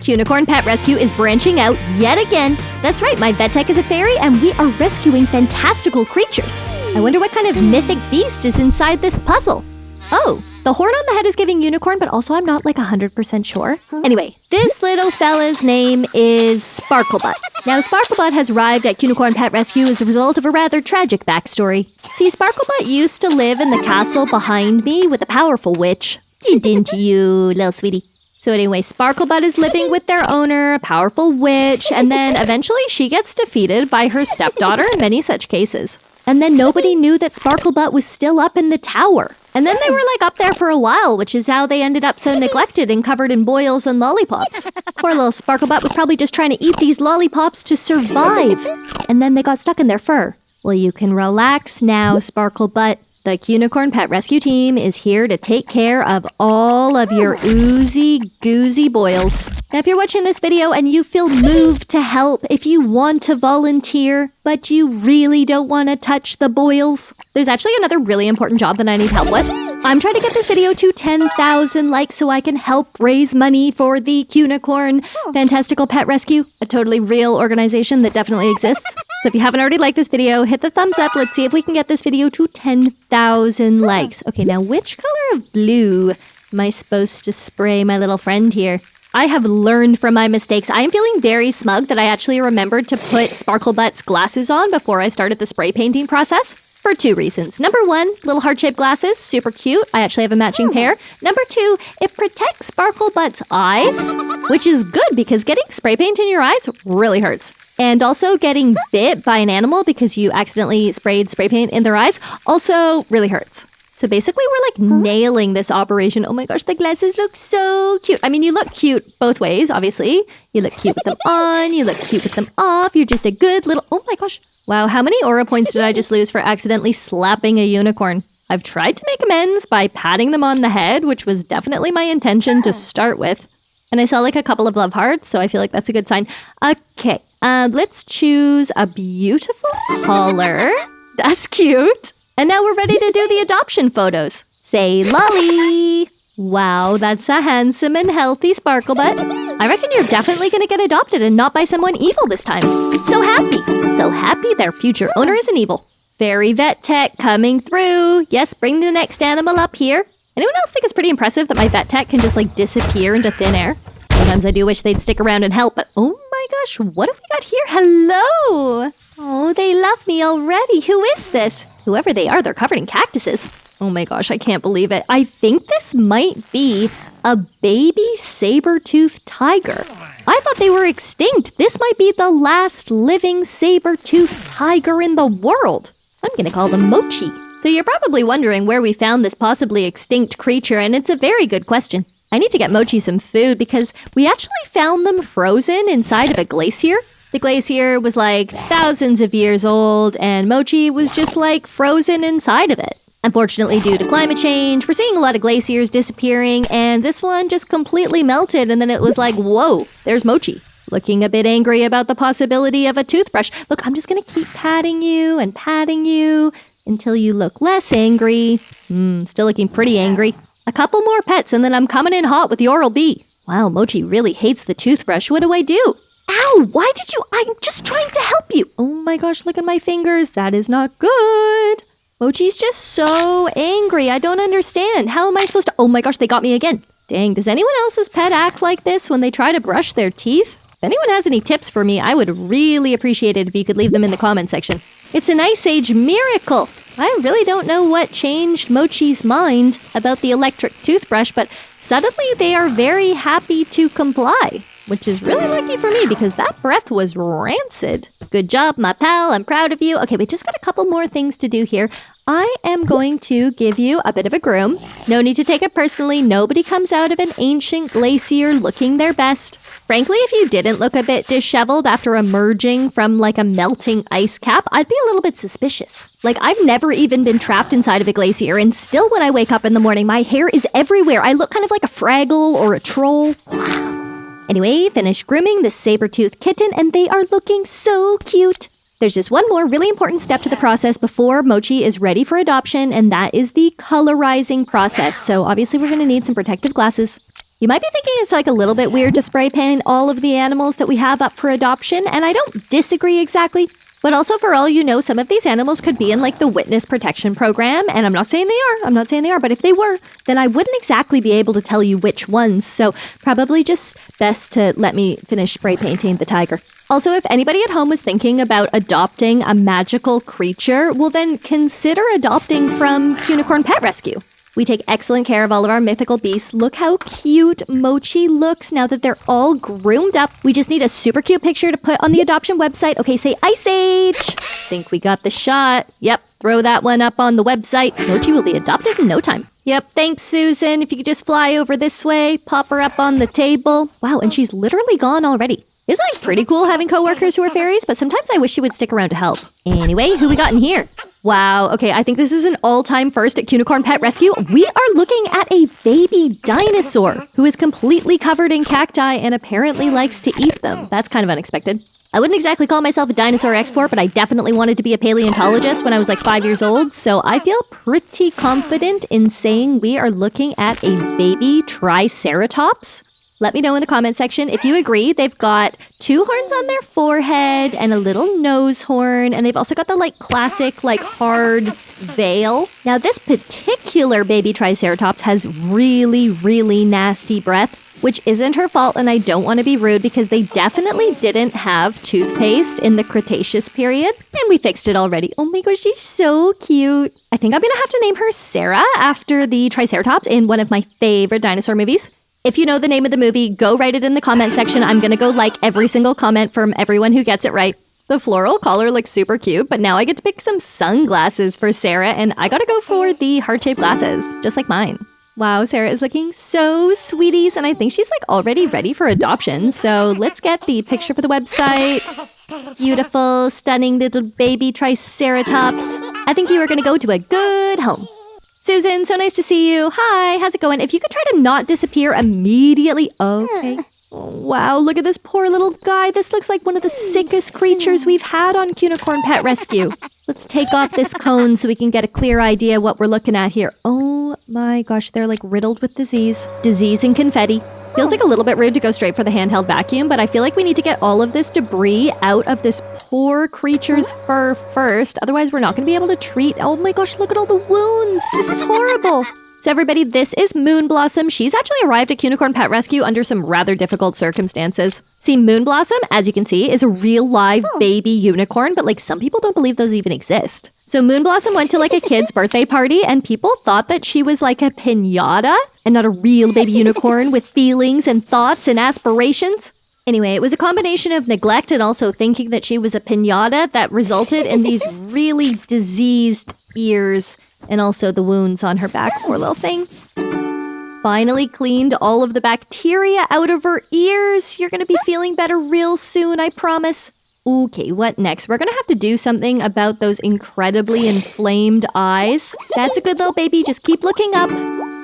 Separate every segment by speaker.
Speaker 1: Kunicorn Pet Rescue is branching out yet again. That's right, my vet tech is a fairy and we are rescuing fantastical creatures. I wonder what kind of mythic beast is inside this puzzle. Oh, the horn on the head is giving unicorn, but also I'm not like 100% sure. Anyway, this little fella's name is Sparklebutt. Now, Sparklebutt has arrived at Kunicorn Pet Rescue as a result of a rather tragic backstory. See, Sparklebutt used to live in the castle behind me with a powerful witch. Didn't you, little sweetie? So anyway, Sparklebutt is living with their owner, a powerful witch, and then eventually she gets defeated by her stepdaughter in many such cases. And then nobody knew that Sparklebutt was still up in the tower. And then they were like up there for a while, which is how they ended up so neglected and covered in boils and lollipops. Poor little Sparklebutt was probably just trying to eat these lollipops to survive. And then they got stuck in their fur. Well, you can relax now, Sparklebutt. The Kunicorn Pet Rescue team is here to take care of all of your oozy-goozy boils. Now, if you're watching this video and you feel moved to help, if you want to volunteer, but you really don't want to touch the boils, there's actually another really important job that I need help with. I'm trying to get this video to 10,000 likes so I can help raise money for the Kunicorn Fantastical Pet Rescue, a totally real organization that definitely exists. So if you haven't already liked this video, hit the thumbs up. Let's see if we can get this video to 10,000 likes. Okay, now which color of blue am I supposed to spray my little friend here? I have learned from my mistakes. I am feeling very smug that I actually remembered to put Sparklebutt's glasses on before I started the spray painting process. For two reasons. Number one, little heart-shaped glasses, super cute. I actually have a matching pair. Number two, it protects Sparklebutt's eyes, which is good because getting spray paint in your eyes really hurts. And also getting bit by an animal because you accidentally sprayed spray paint in their eyes also really hurts. So basically we're like nailing this operation. Oh my gosh, the glasses look so cute. I mean, you look cute both ways, obviously. You look cute with them on, you look cute with them off. You're just a good little, oh my gosh. Wow, how many aura points did I just lose for accidentally slapping a unicorn? I've tried to make amends by patting them on the head, which was definitely my intention to start with. And I saw like a couple of love hearts, so I feel like that's a good sign. Okay, let's choose a beautiful color. That's cute. And now we're ready to do the adoption photos. Say lolly. Wow, that's a handsome and healthy Sparklebutt. I reckon you're definitely going to get adopted and not by someone evil this time. So happy their future owner isn't evil. Fairy vet tech coming through. Yes, bring the next animal up here. Anyone else think it's pretty impressive that my vet tech can just like disappear into thin air? Sometimes I do wish they'd stick around and help, but oh my gosh, what have we got here? Hello! Oh, they love me already. Who is this? Whoever they are, they're covered in cactuses. Oh my gosh, I can't believe it. I think this might be a baby saber-toothed tiger. I thought they were extinct. This might be the last living saber-toothed tiger in the world. I'm gonna call them Mochi. So you're probably wondering where we found this possibly extinct creature, and it's a very good question. I need to get Mochi some food because we actually found them frozen inside of a glacier. The glacier was like thousands of years old, and Mochi was just like frozen inside of it. Unfortunately, due to climate change, we're seeing a lot of glaciers disappearing, and this one just completely melted, and then it was like, whoa, there's Mochi. Looking a bit angry about the possibility of a toothbrush. Look, I'm just gonna keep patting you until you look less angry. Still looking pretty angry. A couple more pets, and then I'm coming in hot with the Oral-B. Wow, Mochi really hates the toothbrush. What do I do? Ow, why did you? I'm just trying to help you. Oh my gosh, look at my fingers. That is not good. Mochi's just so angry. I don't understand. How am I supposed to? Oh my gosh, they got me again. Dang, does anyone else's pet act like this when they try to brush their teeth? If anyone has any tips for me, I would really appreciate it if you could leave them in the comment section. It's an Ice Age miracle. I really don't know what changed Mochi's mind about the electric toothbrush, but suddenly they are very happy to comply. Which is really lucky for me because that breath was rancid. Good job, my pal. I'm proud of you. Okay, we just got a couple more things to do here. I am going to give you a bit of a groom. No need to take it personally. Nobody comes out of an ancient glacier looking their best. Frankly, if you didn't look a bit disheveled after emerging from like a melting ice cap, I'd be a little bit suspicious. Like, I've never even been trapped inside of a glacier, and still when I wake up in the morning, my hair is everywhere. I look kind of like a Fraggle or a troll. Anyway, finished grooming the saber-toothed kitten, and they are looking so cute. There's just one more really important step to the process before Mochi is ready for adoption, and that is the colorizing process. So obviously we're going to need some protective glasses. You might be thinking it's like a little bit weird to spray paint all of the animals that we have up for adoption, and I don't disagree exactly. But also, for all you know, some of these animals could be in like the witness protection program, and I'm not saying they are, but if they were, then I wouldn't exactly be able to tell you which ones, so probably just best to let me finish spray painting the tiger. Also, if anybody at home was thinking about adopting a magical creature, well then consider adopting from Kunicorn Pet Rescue. We take excellent care of all of our mythical beasts. Look how cute Mochi looks now that they're all groomed up. We just need a super cute picture to put on the adoption website. Okay, say Ice Age. Think we got the shot. Yep, throw that one up on the website. Mochi will be adopted in no time. Yep, thanks, Susan. If you could just fly over this way, pop her up on the table. Wow, and she's literally gone already. It's like pretty cool having coworkers who are fairies, but sometimes I wish she would stick around to help. Anyway, who we got in here? Wow, okay, I think this is an all-time first at Kunicorn Pet Rescue. We are looking at a baby dinosaur who is completely covered in cacti and apparently likes to eat them. That's kind of unexpected. I wouldn't exactly call myself a dinosaur expert, but I definitely wanted to be a paleontologist when I was like 5 years old, so I feel pretty confident in saying we are looking at a baby Triceratops. Let me know in the comment section if you agree. They've got 2 horns on their forehead and a little nose horn, and they've also got the like classic like hard veil. Now this particular baby Triceratops has really, really nasty breath, which isn't her fault, and I don't want to be rude because they definitely didn't have toothpaste in the Cretaceous period, and we fixed it already. Oh my gosh, she's so cute. I think I'm gonna have to name her Sarah after the Triceratops in one of my favorite dinosaur movies. If you know the name of the movie, go write it in the comment section. I'm gonna go like every single comment from everyone who gets it right. The floral collar looks super cute, but now I get to pick some sunglasses for Sarah, and I gotta go for the heart-shaped glasses, just like mine. Wow, Sarah is looking so sweeties, and I think she's like already ready for adoption. So let's get the picture for the website. Beautiful, stunning little baby Triceratops. I think you are gonna go to a good home. Susan, so nice to see you. Hi, how's it going? If you could try to not disappear immediately. Okay. Oh, wow, look at this poor little guy. This looks like one of the sickest creatures we've had on Kunicorn Pet Rescue. Let's take off this cone so we can get a clear idea what we're looking at here. Oh my gosh, they're like riddled with disease. Disease and confetti. Feels like a little bit rude to go straight for the handheld vacuum, but I feel like we need to get all of this debris out of this poor creature's fur first. Otherwise, we're not going to be able to treat... Oh my gosh, look at all the wounds. This is horrible. So everybody, this is Moon Blossom. She's actually arrived at Kunicorn Pet Rescue under some rather difficult circumstances. See, Moon Blossom, as you can see, is a real live baby unicorn, but like some people don't believe those even exist. So Moon Blossom went to like a kid's birthday party, and people thought that she was like a piñata and not a real baby unicorn with feelings and thoughts and aspirations. Anyway, it was a combination of neglect and also thinking that she was a piñata that resulted in these really diseased ears and also the wounds on her back, poor little thing. Finally cleaned all of the bacteria out of her ears. You're going to be feeling better real soon, I promise. Okay, what next? We're going to have to do something about those incredibly inflamed eyes. That's a good little baby. Just keep looking up.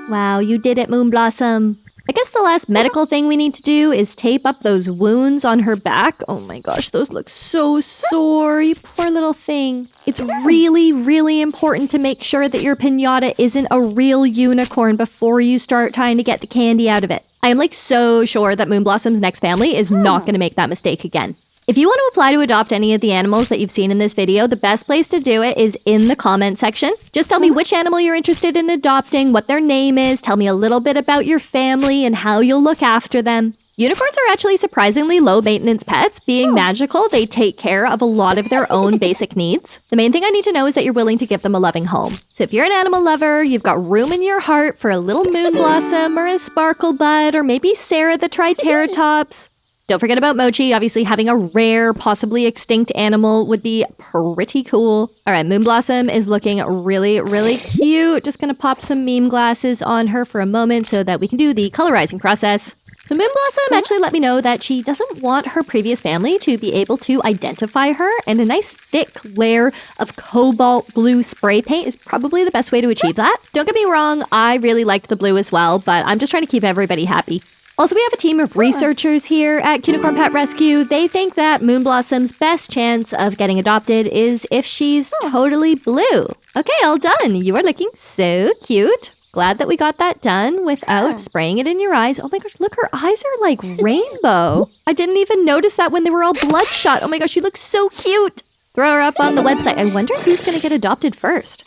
Speaker 1: Wow, you did it, Moon Blossom. I guess the last medical thing we need to do is tape up those wounds on her back. Oh my gosh, those look so sore, you poor little thing. It's really, really important to make sure that your piñata isn't a real unicorn before you start trying to get the candy out of it. I am like so sure that Moon Blossom's next family is not going to make that mistake again. If you want to apply to adopt any of the animals that you've seen in this video, the best place to do it is in the comment section. Just tell me which animal you're interested in adopting, what their name is, tell me a little bit about your family and how you'll look after them. Unicorns are actually surprisingly low maintenance pets. Being magical, they take care of a lot of their own basic needs. The main thing I need to know is that you're willing to give them a loving home. So if you're an animal lover, you've got room in your heart for a little Moon Blossom or a Sparkle Bud or maybe Sarah the Triceratops. Don't forget about Mochi. Obviously, having a rare, possibly extinct animal would be pretty cool. All right, Moon Blossom is looking really, really cute. Just going to pop some meme glasses on her for a moment so that we can do the colorizing process. So Moon Blossom actually let me know that she doesn't want her previous family to be able to identify her, and a nice thick layer of cobalt blue spray paint is probably the best way to achieve that. Don't get me wrong, I really liked the blue as well, but I'm just trying to keep everybody happy. Also, we have a team of researchers here at Kunicorn Pet Rescue. They think that Moon Blossom's best chance of getting adopted is if she's totally blue. Okay, all done. You are looking so cute. Glad that we got that done without spraying it in your eyes. Oh my gosh, look, her eyes are like rainbow. I didn't even notice that when they were all bloodshot. Oh my gosh, she looks so cute. Throw her up on the website. I wonder who's going to get adopted first.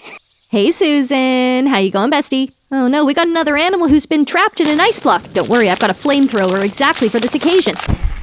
Speaker 1: Hey, Susan. How you going, bestie? Oh no, we got another animal who's been trapped in an ice block. Don't worry, I've got a flamethrower exactly for this occasion.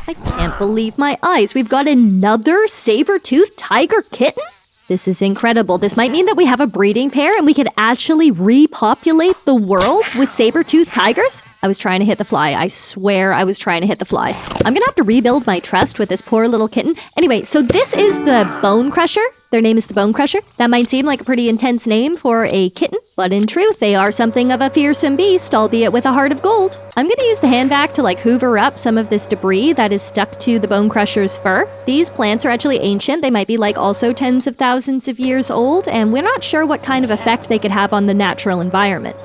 Speaker 1: I can't believe my eyes. We've got another saber-toothed tiger kitten? This is incredible. This might mean that we have a breeding pair and we could actually repopulate the world with saber-toothed tigers. I was trying to hit the fly. I swear I was trying to hit the fly. I'm gonna have to rebuild my trust with this poor little kitten. Anyway, so this is the Bone Crusher. Their name is the Bone Crusher. That might seem like a pretty intense name for a kitten, but in truth, they are something of a fearsome beast, albeit with a heart of gold. I'm gonna use the hand vac to hoover up some of this debris that is stuck to the Bone Crusher's fur. These plants are actually ancient. They might be also tens of thousands of years old, and we're not sure what kind of effect they could have on the natural environment.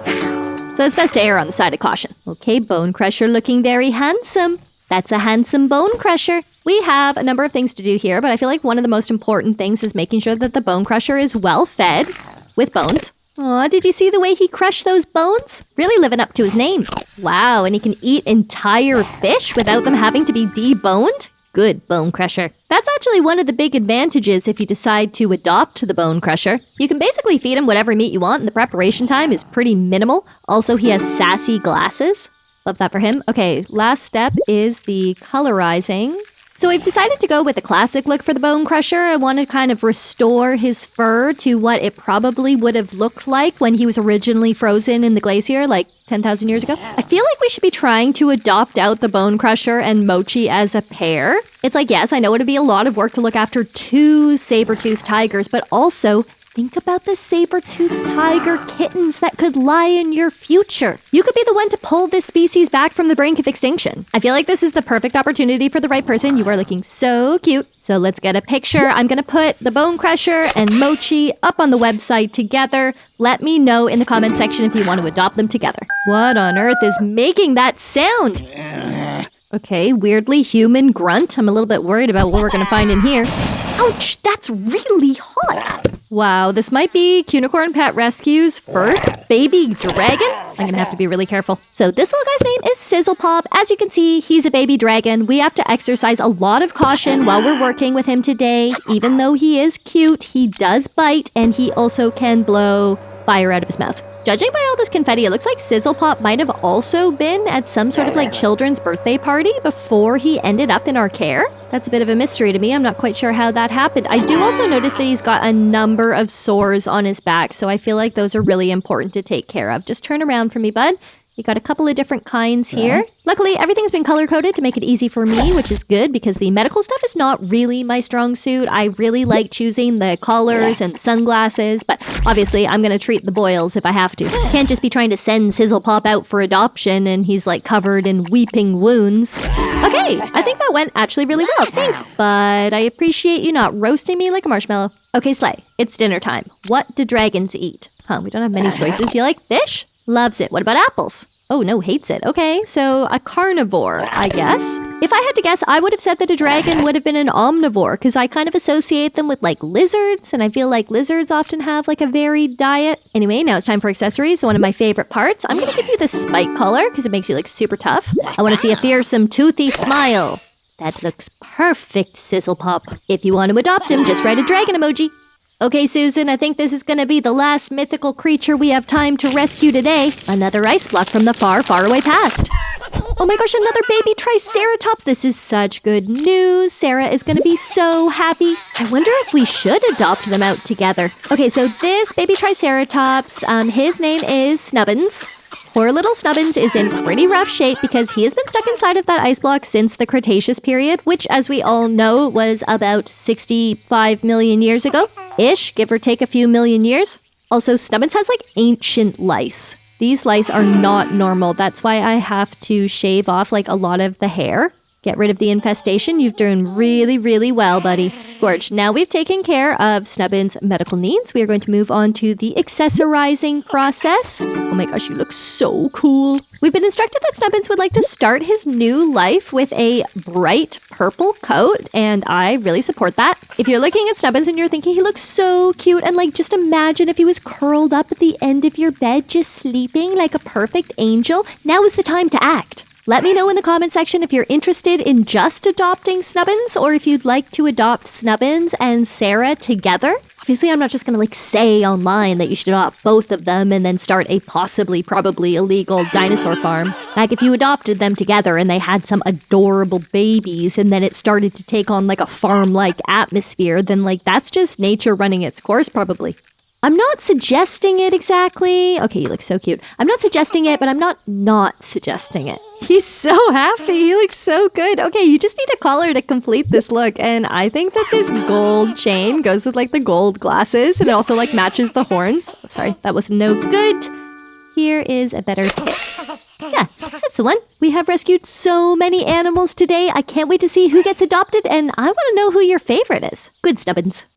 Speaker 1: So it's best to err on the side of caution. Okay, Bone Crusher looking very handsome. That's a handsome Bone Crusher. We have a number of things to do here, but I feel like one of the most important things is making sure that the Bone Crusher is well fed with bones. Aw, did you see the way he crushed those bones? Really living up to his name. Wow, and he can eat entire fish without them having to be deboned? Good, Bone Crusher. That's actually one of the big advantages if you decide to adopt the Bone Crusher. You can basically feed him whatever meat you want, and the preparation time is pretty minimal. Also, he has sassy glasses. Love that for him. Okay, last step is the colorizing. So I've decided to go with a classic look for the Bone Crusher. I want to kind of restore his fur to what it probably would have looked like when he was originally frozen in the glacier, 10,000 years ago. I feel like we should be trying to adopt out the Bone Crusher and Mochi as a pair. It's yes, I know it'd be a lot of work to look after two saber-toothed tigers, but also think about the saber-toothed tiger kittens that could lie in your future. You could be the one to pull this species back from the brink of extinction. I feel like this is the perfect opportunity for the right person. You are looking so cute. So let's get a picture. I'm going to put the Bone Crusher and Mochi up on the website together. Let me know in the comment section if you want to adopt them together. What on earth is making that sound? Okay, weirdly human grunt. I'm a little bit worried about what we're going to find in here. Ouch, that's really hot. Wow, this might be Kunicorn Pet Rescue's first baby dragon. I'm going to have to be really careful. So this little guy's name is Sizzlepop. As you can see, he's a baby dragon. We have to exercise a lot of caution while we're working with him today. Even though he is cute, he does bite, and he also can blow fire out of his mouth. Judging by all this confetti, it looks like Sizzlepop might have also been at some sort of children's birthday party before he ended up in our care. That's a bit of a mystery to me. I'm not quite sure how that happened. I do also notice that he's got a number of sores on his back, so I feel like those are really important to take care of. Just turn around for me, bud. You got a couple of different kinds here. Luckily, everything's been color-coded to make it easy for me, which is good because the medical stuff is not really my strong suit. I really like choosing the collars and sunglasses, but obviously I'm going to treat the boils if I have to. Can't just be trying to send Sizzlepop out for adoption and he's covered in weeping wounds. Okay, I think that went actually really well. Thanks, but I appreciate you not roasting me like a marshmallow. Okay, Slay, it's dinner time. What do dragons eat? We don't have many choices. You like fish? Loves it. What about apples? Oh, no, hates it. Okay, so a carnivore, I guess. If I had to guess, I would have said that a dragon would have been an omnivore because I kind of associate them with lizards, and I feel like lizards often have a varied diet. Anyway, now it's time for accessories, one of my favorite parts. I'm going to give you the spike collar because it makes you look super tough. I want to see a fearsome, toothy smile. That looks perfect, Sizzlepop. If you want to adopt him, just write a dragon emoji. Okay, Susan, I think this is going to be the last mythical creature we have time to rescue today. Another ice block from the far, far away past. Oh my gosh, another baby Triceratops. This is such good news. Sarah is going to be so happy. I wonder if we should adopt them out together. Okay, so this baby Triceratops, his name is Snubbins. Poor little Snubbins is in pretty rough shape because he has been stuck inside of that ice block since the Cretaceous period, which, as we all know, was about 65 million years ago. Ish, give or take a few million years. Also, Snubbins has ancient lice. These lice are not normal. That's why I have to shave off a lot of the hair. Get rid of the infestation. You've done really, really well, buddy. Gorge, now we've taken care of Snubbin's medical needs. We are going to move on to the accessorizing process. Oh my gosh, you look so cool. We've been instructed that Snubbins would like to start his new life with a bright purple coat, and I really support that. If you're looking at Snubbins and you're thinking he looks so cute, and like just imagine if he was curled up at the end of your bed just sleeping like a perfect angel, now is the time to act. Let me know in the comment section if you're interested in just adopting Snubbins or if you'd like to adopt Snubbins and Sarah together. Obviously, I'm not just going to say online that you should adopt both of them and then start a probably illegal dinosaur farm. Like if you adopted them together and they had some adorable babies and then it started to take on a farm-like atmosphere, then that's just nature running its course probably. I'm not suggesting it exactly. Okay, you look so cute. I'm not suggesting it, but I'm not suggesting it. He's so happy. He looks so good. Okay, you just need a collar to complete this look. And I think that this gold chain goes with the gold glasses. And it also matches the horns. Oh, sorry, that was no good. Here is a better pick. Yeah, that's the one. We have rescued so many animals today. I can't wait to see who gets adopted. And I want to know who your favorite is. Good, Snubbins.